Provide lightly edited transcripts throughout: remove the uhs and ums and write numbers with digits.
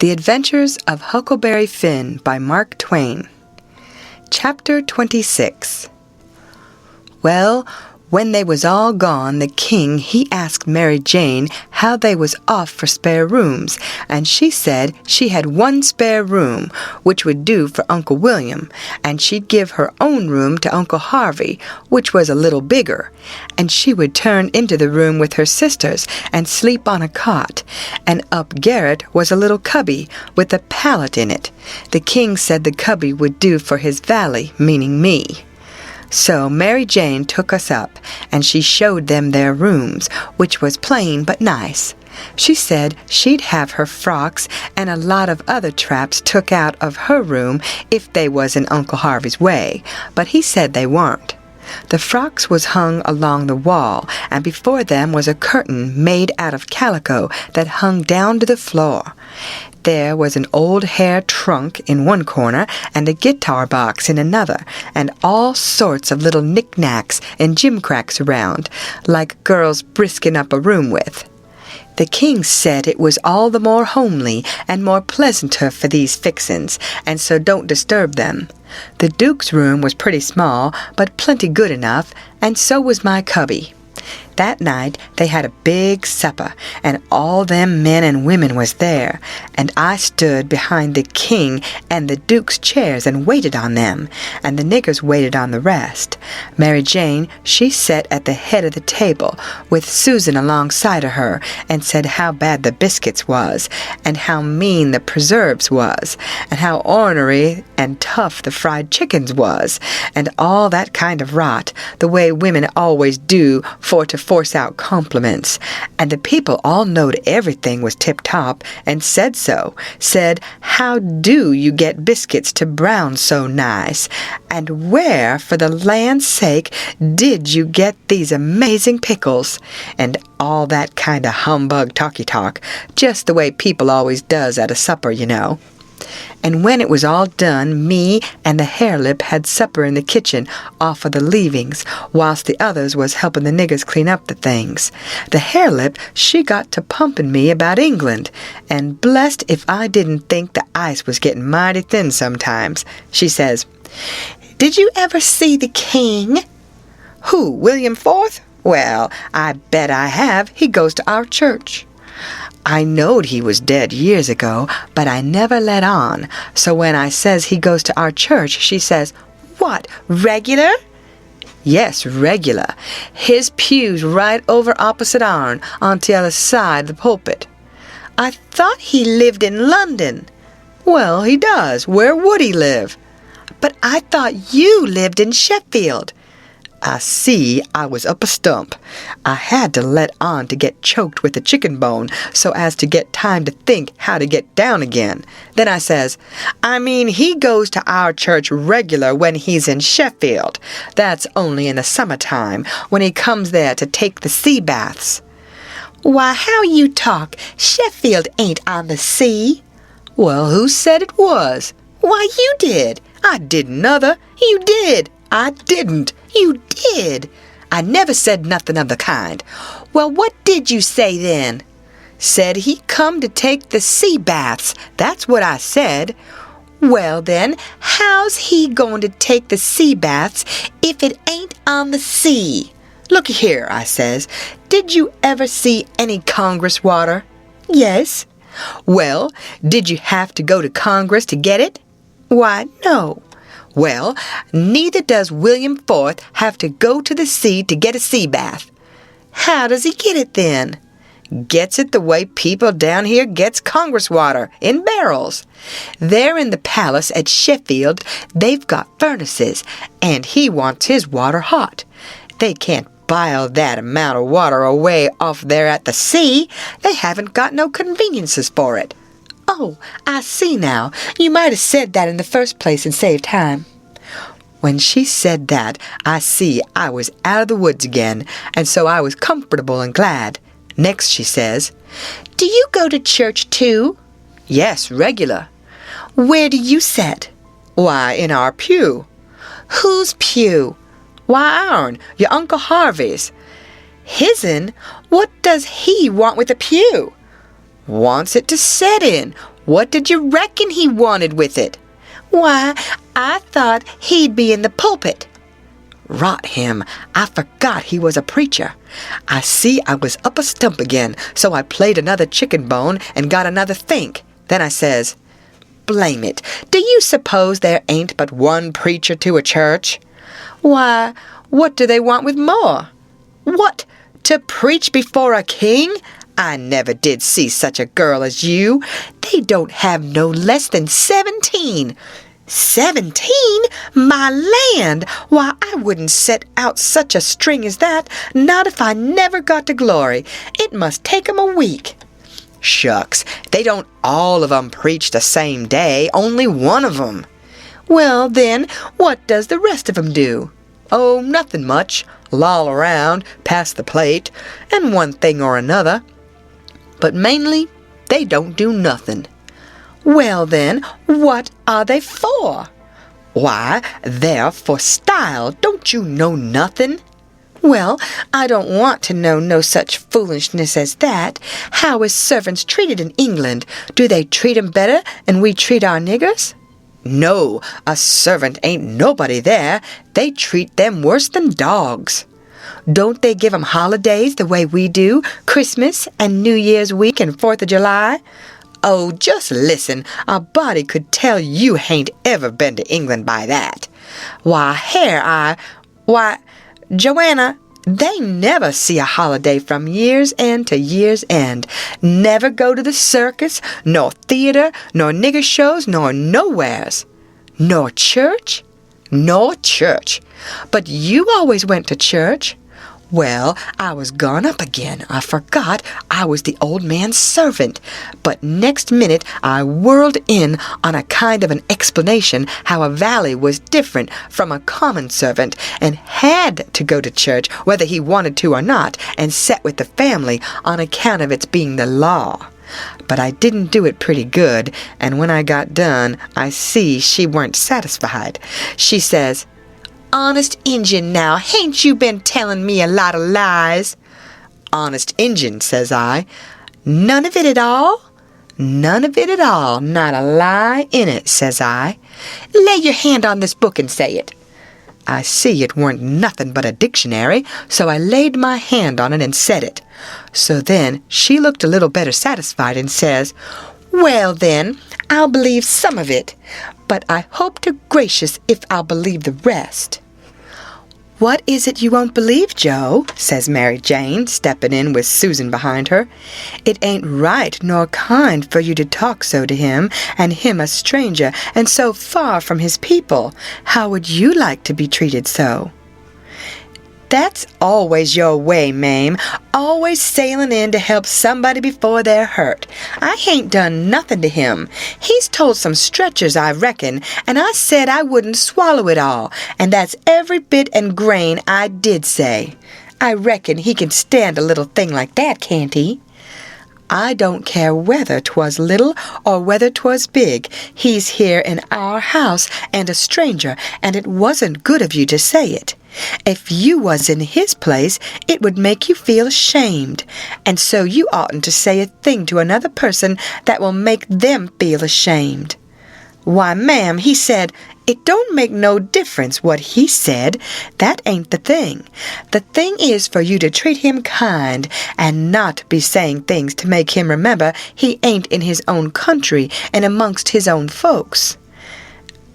The Adventures of Huckleberry Finn by Mark Twain. Chapter 26. Well, when they was all gone, the king, he asked Mary Jane how they was off for spare rooms, and she said she had one spare room, which would do for Uncle William, and she'd give her own room to Uncle Harvey, which was a little bigger, and she would turn into the room with her sisters and sleep on a cot, and up garret was a little cubby with a pallet in it. The king said the cubby would do for his valet, meaning me. So Mary Jane took us up, and she showed them their rooms, which was plain but nice. She said she'd have her frocks and a lot of other traps took out of her room if they was in Uncle Harvey's way, but he said they weren't. The frocks was hung along the wall, and before them was a curtain made out of calico that hung down to the floor. There was an old hair trunk in one corner and a guitar box in another, and all sorts of little knick-knacks and gimcracks around, like girls brisking up a room with. The king said it was all the more homely and more pleasanter for these fixin's, and so don't disturb them. The duke's room was pretty small, but plenty good enough, and so was my cubby. That night they had a big supper, and all them men and women was there, and I stood behind the king and the duke's chairs and waited on them, and the niggers waited on the rest. Mary Jane, she sat at the head of the table, with Susan alongside of her, and said how bad the biscuits was, and how mean the preserves was, and how ornery and tough the fried chickens was, and all that kind of rot, the way women always do for to force out compliments, and the people all knowed everything was tip-top, and said so, said, how do you get biscuits to brown so nice, and where, for the land's sake, did you get these amazing pickles, and all that kind of humbug talky-talk, just the way people always does at a supper, you know. And when it was all done, me and the harelip had supper in the kitchen off of the leavings, whilst the others was helping the niggers clean up the things. The harelip, she got to pumping me about England, and blessed if I didn't think the ice was getting mighty thin sometimes. She says, "Did you ever see the king?" "Who, William IV? Well, I bet I have. He goes to our church." I knowed he was dead years ago, but I never let on. So when I says he goes to our church, she says, "What, regular?" "Yes, regular. His pew's right over opposite ourn, on the other side of the pulpit." "I thought he lived in London." "Well, he does. Where would he live?" "But I thought you lived in Sheffield." I see I was up a stump. I had to let on to get choked with a chicken bone so as to get time to think how to get down again. Then I says, "I mean, he goes to our church regular when he's in Sheffield. That's only in the summertime, when he comes there to take the sea baths." "Why, how you talk! Sheffield ain't on the sea." "Well, who said it was?" "Why, you did." "I didn't nother." "You did." "I didn't." "You did." "I never said nothing of the kind." "Well, what did you say then?" "Said he come to take the sea baths. That's what I said." "Well, then, how's he going to take the sea baths if it ain't on the sea?" "Looky here," I says, "did you ever see any Congress water?" "Yes." "Well, did you have to go to Congress to get it?" "Why, no." "Well, neither does William IV have to go to the sea to get a sea bath." "How does he get it then?" "Gets it the way people down here gets Congress water, in barrels. There in the palace at Sheffield, they've got furnaces, and he wants his water hot. They can't bile that amount of water away off there at the sea. They haven't got no conveniences for it." "Oh, I see now. You might have said that in the first place and saved time." When she said that, I see I was out of the woods again, and so I was comfortable and glad. Next she says, "Do you go to church too?" "Yes, regular." "Where do you sit?" "Why, in our pew." "Whose pew?" "Why, ourn, your Uncle Harvey's." "His'n? What does he want with a pew?" Wants it to set in. What did you reckon he wanted with it? Why, I thought he'd be in the pulpit. Rot him, I forgot he was a preacher. I see I was up a stump again, so I played another chicken bone and got another think. Then I says, blame it, do you suppose there ain't but one preacher to a church? Why, what do they want with more? What, to preach before a king? I never did see such a girl as you. They don't have no less than 17. 17? My land! Why, I wouldn't set out such a string as that, not if I never got to glory. It must take 'em a week. Shucks, they don't all of 'em preach the same day, only one of 'em. Well, then, what does the rest of 'em do? Oh, nothing much. Loll around, pass the plate, and one thing or another. But mainly, they don't do nothing. Well then, what are they for? Why, they're for style. Don't you know nothing? Well, I don't want to know no such foolishness as that. How is servants treated in England? Do they treat 'em better than we treat our niggers? No, a servant ain't nobody there. They treat them worse than dogs. Don't they give 'em holidays the way we do, Christmas and New Year's week and 4th of July? Oh, just listen, a body could tell you hain't ever been to England by that. Why, Joanna, they never see a holiday from year's end to year's end. Never go to the circus, nor theater, nor nigger shows, nor nowheres. Nor church? Nor church. But you always went to church. Well, I was gone up again. I forgot I was the old man's servant. But next minute I whirled in on a kind of an explanation how a valet was different from a common servant and had to go to church whether he wanted to or not and set with the family on account of its being the law. But I didn't do it pretty good, and when I got done, I see she weren't satisfied. She says, Honest Injun now, hain't you been telling me a lot of lies? Honest Injun, says I. None of it at all? None of it at all, not a lie in it, says I. Lay your hand on this book and say it. I see it weren't nothing but a dictionary, so I laid my hand on it and said it. So then she looked a little better satisfied and says, Well then, I'll believe some of it, but I hope to gracious if I'll believe the rest. What is it you won't believe, Joe? Says Mary Jane, stepping in with Susan behind her. It ain't right nor kind for you to talk so to him, and him a stranger, and so far from his people. How would you like to be treated so? That's always your way, Mame. Always sailing in to help somebody before they're hurt. I hain't done nothing to him. He's told some stretchers, I reckon, and I said I wouldn't swallow it all, and that's every bit and grain I did say. I reckon he can stand a little thing like that, can't he? I don't care whether 'twas little or whether 'twas big. He's here in our house and a stranger, and it wasn't good of you to say it. If you was in his place, it would make you feel ashamed, and so you oughtn't to say a thing to another person that will make them feel ashamed. Why, ma'am, he said, it don't make no difference what he said. That ain't the thing. The thing is for you to treat him kind and not be saying things to make him remember he ain't in his own country and amongst his own folks.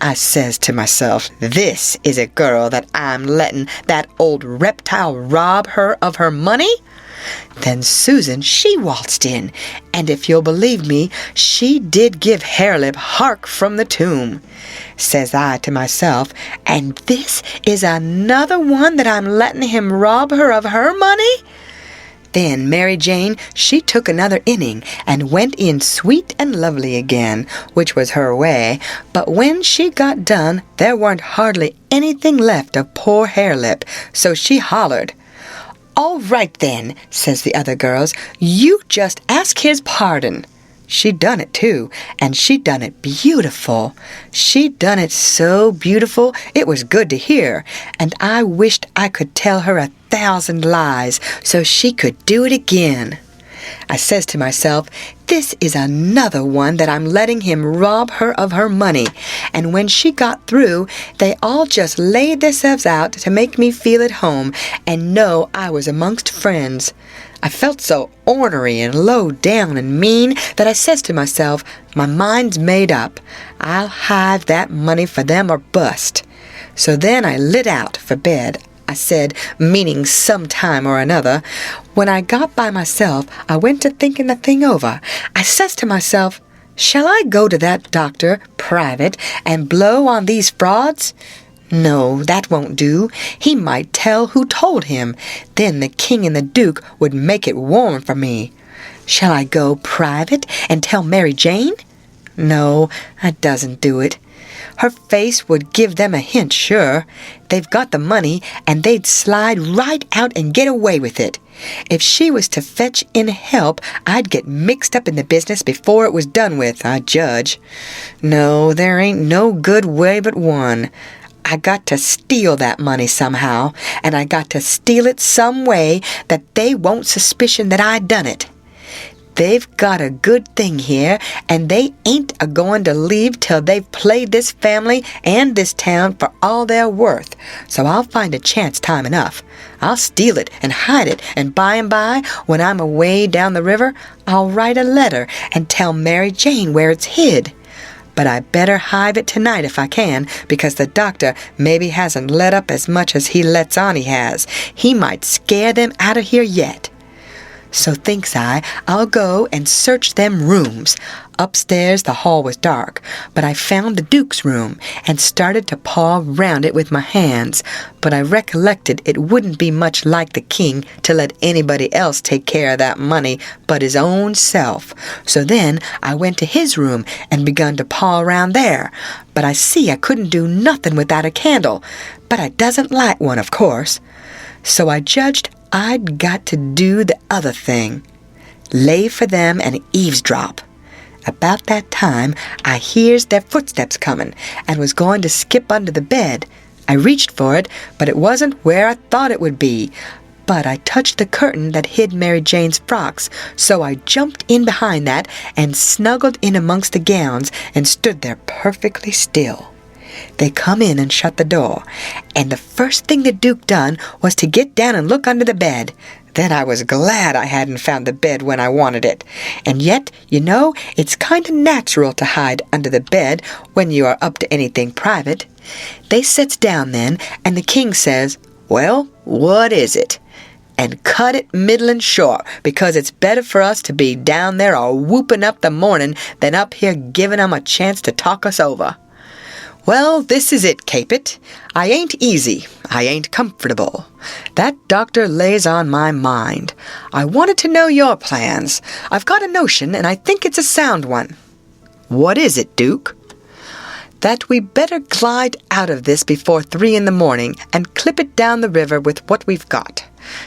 I says to myself, this is a girl that I'm letting that old reptile rob her of her money? Then Susan, she waltzed in, and if you'll believe me, she did give Harelip hark from the tomb. Says I to myself, and this is another one that I'm letting him rob her of her money? Then Mary Jane, she took another inning and went in sweet and lovely again, which was her way, but when she got done, there weren't hardly anything left of poor Harelip, so she hollered. All right then, says the other girls, you just ask his pardon. She done it too, and she done it beautiful. She done it so beautiful it was good to hear, and I wished I could tell her 1,000 lies so she could do it again. I says to myself, this is another one that I'm letting him rob her of her money. And when she got through, they all just laid themselves out to make me feel at home and know I was amongst friends. I felt so ornery and low down and mean that I says to myself, my mind's made up. I'll hide that money for them or bust. So then I lit out for bed. I said, meaning some time or another. When I got by myself, I went to thinking the thing over. I says to myself, shall I go to that doctor, private, and blow on these frauds? No, that won't do. He might tell who told him. Then the king and the duke would make it warm for me. Shall I go private and tell Mary Jane? No, that doesn't do it. Her face would give them a hint, sure. They've got the money, and they'd slide right out and get away with it. If she was to fetch in help, I'd get mixed up in the business before it was done with, I judge. No, there ain't no good way but one. I got to steal that money somehow, and I got to steal it some way that they won't suspicion that I done it. They've got a good thing here, and they ain't a-going to leave till they've played this family and this town for all they're worth. So I'll find a chance time enough. I'll steal it and hide it, and by and by, when I'm away down the river, I'll write a letter and tell Mary Jane where it's hid. But I better hide it tonight if I can, because the doctor maybe hasn't let up as much as he lets on he has. He might scare them out of here yet. So thinks I'll go and search them rooms. Upstairs the hall was dark, but I found the Duke's room and started to paw round it with my hands. But I recollected it wouldn't be much like the king to let anybody else take care of that money but his own self. So then I went to his room and begun to paw around there. But I see I couldn't do nothing without a candle. But I doesn't light one, of course. So I judged I'd got to do the other thing. Lay for them and eavesdrop. About that time, I hears their footsteps coming, and was going to skip under the bed. I reached for it, but it wasn't where I thought it would be. But I touched the curtain that hid Mary Jane's frocks, so I jumped in behind that, and snuggled in amongst the gowns, and stood there perfectly still. They come in and shut the door, and the first thing the Duke done was to get down and look under the bed. Then I was glad I hadn't found the bed when I wanted it. And yet, you know, it's kind of natural to hide under the bed when you are up to anything private. They sits down then, and the king says, "Well, what is it?" And cut it middlin' short, because it's better for us to be down there a whooping up the morning than up here giving 'em a chance to talk us over. Well, this is it, Capet. I ain't easy. I ain't comfortable. That doctor lays on my mind. I wanted to know your plans. I've got a notion, and I think it's a sound one. What is it, Duke? That we better glide out of this before 3 in the morning and clip it down the river with what we've got.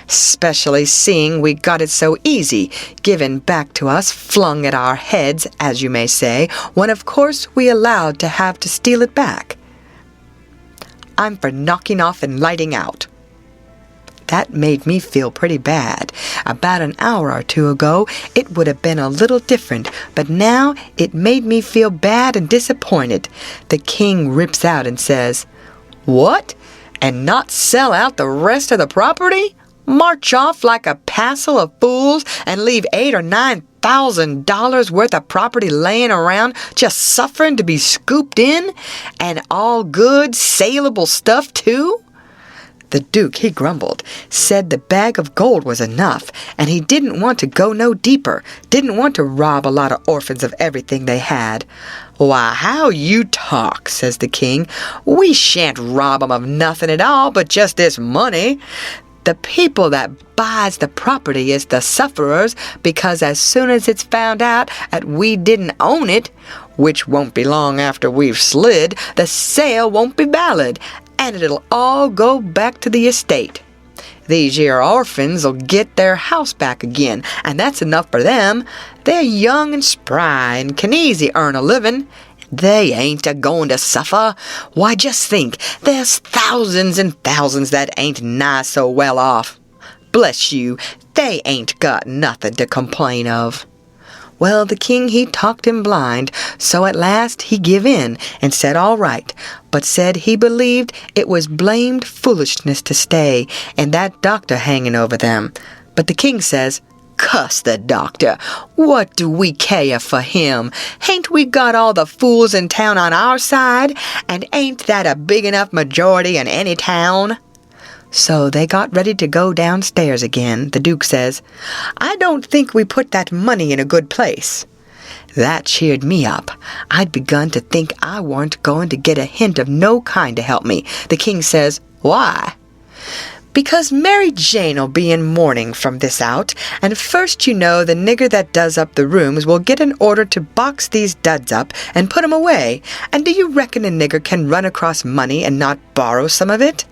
Specially seeing we got it so easy, given back to us, flung at our heads, as you may say, when of course we allowed to have to steal it back. I'm for knocking off and lighting out. That made me feel pretty bad. About an hour or two ago, it would have been a little different, but now it made me feel bad and disappointed. The king rips out and says, "What? And not sell out the rest of the property? March off like a passel of fools and leave $8,000 or $9,000 worth of property laying around just suffering to be scooped in? And all good, saleable stuff, too?" The Duke, he grumbled, said the bag of gold was enough, and he didn't want to go no deeper, didn't want to rob a lot of orphans of everything they had. "Why, how you talk," says the king. "We shan't rob 'em of nothing at all but just this money. The people that buys the property is the sufferers, because as soon as it's found out that we didn't own it, which won't be long after we've slid, the sale won't be valid, and it'll all go back to the estate. These here orphans 'll get their house back again, and that's enough for them. They're young and spry and can easy earn a living. They ain't a-going to suffer. Why, just think, there's thousands and thousands that ain't nigh so well off. Bless you, they ain't got nothing to complain of." Well, the king he talked him blind, so at last he give in and said all right, but said he believed it was blamed foolishness to stay, and that doctor hanging over them. But the king says, "Cuss the doctor. What do we care for him? Hain't we got all the fools in town on our side? And ain't that a big enough majority in any town?" So they got ready to go downstairs again. The Duke says, "I don't think we put that money in a good place." That cheered me up. I'd begun to think I weren't going to get a hint of no kind to help me. The king says, "Why?" "Because Mary Jane'll be in mourning from this out, and first you know the nigger that does up the rooms will get an order to box these duds up and put 'em away, and do you reckon a nigger can run across money and not borrow some of it?"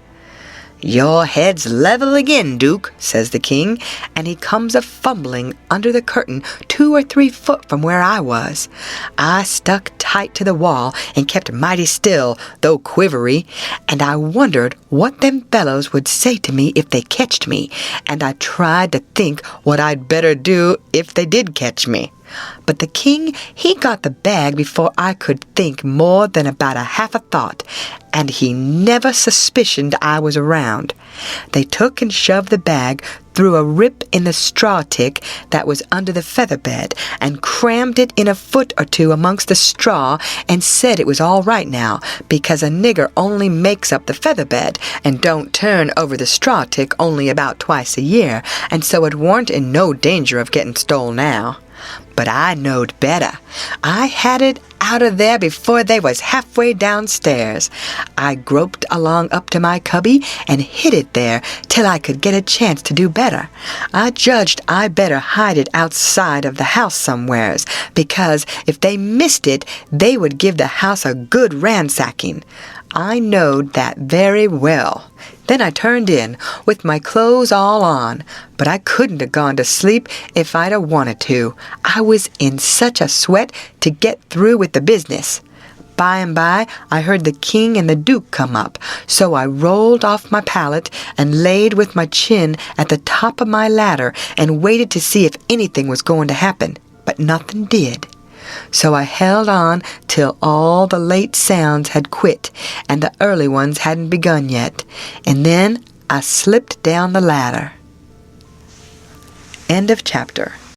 "Your head's level again, Duke," says the king, and he comes a-fumbling under the curtain 2 or 3 foot from where I was. I stuck tight to the wall and kept mighty still, though quivery, and I wondered what them fellows would say to me if they catched me, and I tried to think what I'd better do if they did catch me. But the king, he got the bag before I could think more than about a half a thought, and he never suspicioned I was around. They took and shoved the bag through a rip in the straw tick that was under the feather bed, and crammed it in a foot or 2 amongst the straw, and said it was all right now, because a nigger only makes up the feather bed, and don't turn over the straw tick only about twice a year, and so it warn't in no danger of getting stole now. But I knowed better. I had it out of there before they was halfway downstairs. I groped along up to my cubby and hid it there till I could get a chance to do better. I judged I better hide it outside of the house somewheres, because if they missed it, they would give the house a good ransacking. I knowed that very well. Then I turned in, with my clothes all on, but I couldn't have gone to sleep if I'd have wanted to. I was in such a sweat to get through with the business. By and by, I heard the king and the duke come up, so I rolled off my pallet and laid with my chin at the top of my ladder and waited to see if anything was going to happen, but nothing did. So I held on till all the late sounds had quit and the early ones hadn't begun yet, and then I slipped down the ladder. End of chapter.